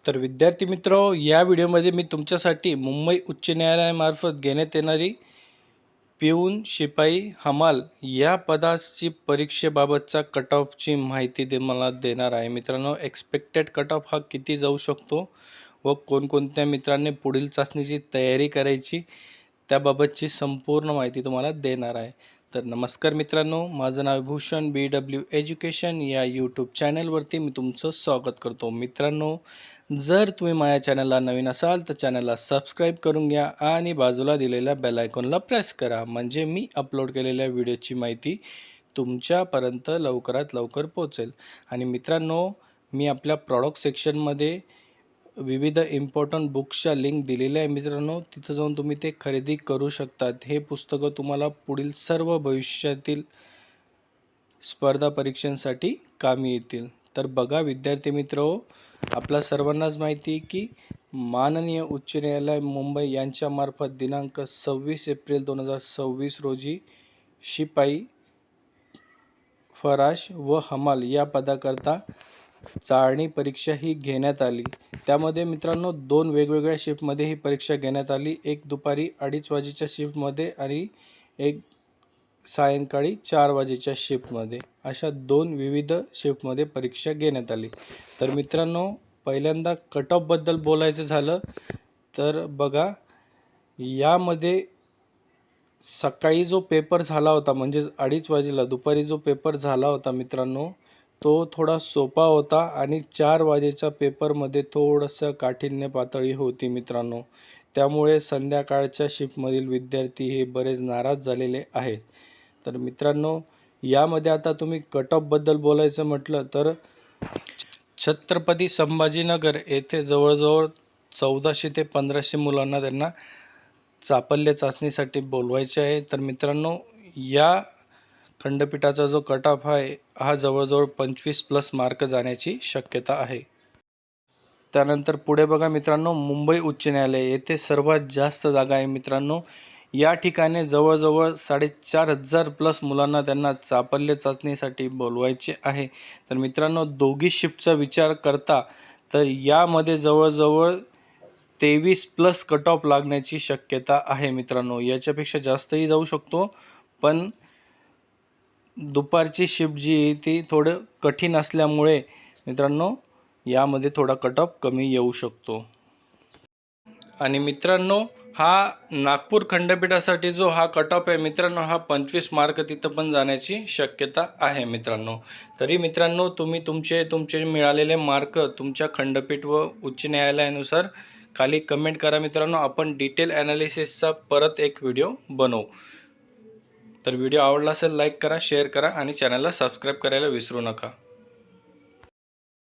तर विद्यार्थी मित्र, या व्हिडिओमध्ये मी तुमच्यासाठी मुंबई उच्च न्यायालयामार्फत घेण्यात येणारी पिऊन, शिपाई, हमाल या पदाची परीक्षेबाबतचा कट ऑफची माहिती मला देणार आहे. मित्रांनो, एक्सपेक्टेड कट ऑफ हा किती जाऊ शकतो व कोणकोणत्या मित्रांनी पुढील चाचणीची तयारी करायची त्याबाबतची संपूर्ण माहिती तुम्हाला देणार आहे. तर नमस्कार मित्रांनो, माझं नाव भूषण BW एज्युकेशन या यूट्यूब चॅनलवरती मी तुमचं स्वागत करतो. मित्रांनो, जर तुम्ही माझ्या चॅनलला नवीन असाल तर चॅनलला सबस्क्राईब करून घ्या आणि बाजूला दिलेल्या बेल आयकॉनला प्रेस करा, म्हणजे मी अपलोड केलेल्या व्हिडिओची माहिती तुमच्यापर्यंत लवकरात लवकर पोहोचेल. आणि मित्रांनो, मी आपल्या प्रॉडक्ट सेक्शनमध्ये विविध इम्पॉर्टंट बुक्सच्या लिंक दिलेल्या आहे. मित्रांनो, तिथं जाऊन तुम्ही ते खरेदी करू शकतात. हे पुस्तकं तुम्हाला पुढील सर्व भविष्यातील स्पर्धा परीक्षांसाठी कामी येतील. तर बघा विद्यार्थी मित्र, आपल्या सर्वांनाच माहिती आहे की माननीय उच्च न्यायालय मुंबई यांच्यामार्फत दिनांक 26 एप्रिल 2026 रोजी शिपाई, फराश व हमाल या पदाकरता चाळणी परीक्षा ही घेण्यात आली. त्यामध्ये मित्रांनो 2 वेगवेगळ्या शिफ्टमध्ये ही परीक्षा घेण्यात आली. एक दुपारी 2:30 वाजेच्या शिफ्टमध्ये आणि एक सायंकाळी 4 वाजेच्या शिफ्टमध्ये, अशा 2 विविध शिफ्टमध्ये परीक्षा घेण्यात आली. तर मित्रांनो, पहिल्यांदा कट ऑफबद्दल बोलायचं झालं तर बघा, यामध्ये सकाळी जो पेपर झाला होता म्हणजेच 2:30 वाजेला दुपारी जो पेपर झाला होता मित्रांनो, तो थोडा सोपा होता आणि 4 वाजेच्या पेपरमध्ये थोडंसं काठिण्य पातळी होती मित्रांनो. त्यामुळे संध्याकाळच्या शिफ्टमधील विद्यार्थी हे बरेच नाराज झालेले आहेत. तर मित्रांनो, यामध्ये आता तुम्ही कट ऑफबद्दल बोलायचं म्हटलं तर छत्रपती संभाजीनगर येथे जवळजवळ 1400 ते 1500 मुलांना त्यांना चापल्य चाचणीसाठी बोलवायचे आहे. तर मित्रांनो, या खंडपीठाचा जो कट ऑफ आहे हा जवळजवळ 25+ मार्क जाण्याची शक्यता आहे. त्यानंतर पुढे बघा मित्रांनो, मुंबई उच्च न्यायालय येथे सर्वात जास्त जागा आहे मित्रांनो. या ठिकाणी जवळजवळ 4500+ मुलांना त्यांना चापल्य चाचणीसाठी बोलवायचे आहे. तर मित्रांनो, दोघी शिफ्टचा विचार करता तर यामध्ये जवळजवळ 23+ कट ऑफ लागण्याची शक्यता आहे मित्रांनो. याच्यापेक्षा जास्तही जाऊ शकतो, पण दुपारची शिफ्ट जी आहे ती थोडं कठीण असल्यामुळे मित्रांनो यामध्ये थोडा कट ऑफ कमी येऊ शकतो. आणि मित्रांनो, हा नागपूर खंडपीठासाठी जो हा कट ऑफ आहे मित्रांनो, हा 25 मार्क तिथं पण जाण्याची शक्यता आहे मित्रांनो. तरी मित्रांनो, तुम्ही तुमचे मिळालेले मार्क तुमच्या खंडपीठ व उच्च न्यायालयानुसार खाली कमेंट करा मित्रांनो. आपण डिटेल ॲनालिसिसचा परत एक व्हिडिओ बनवू. तर व्हिडिओ आवडला असेल लाईक करा, शेअर करा आणि चॅनलला सबस्क्राईब करायला विसरू नका.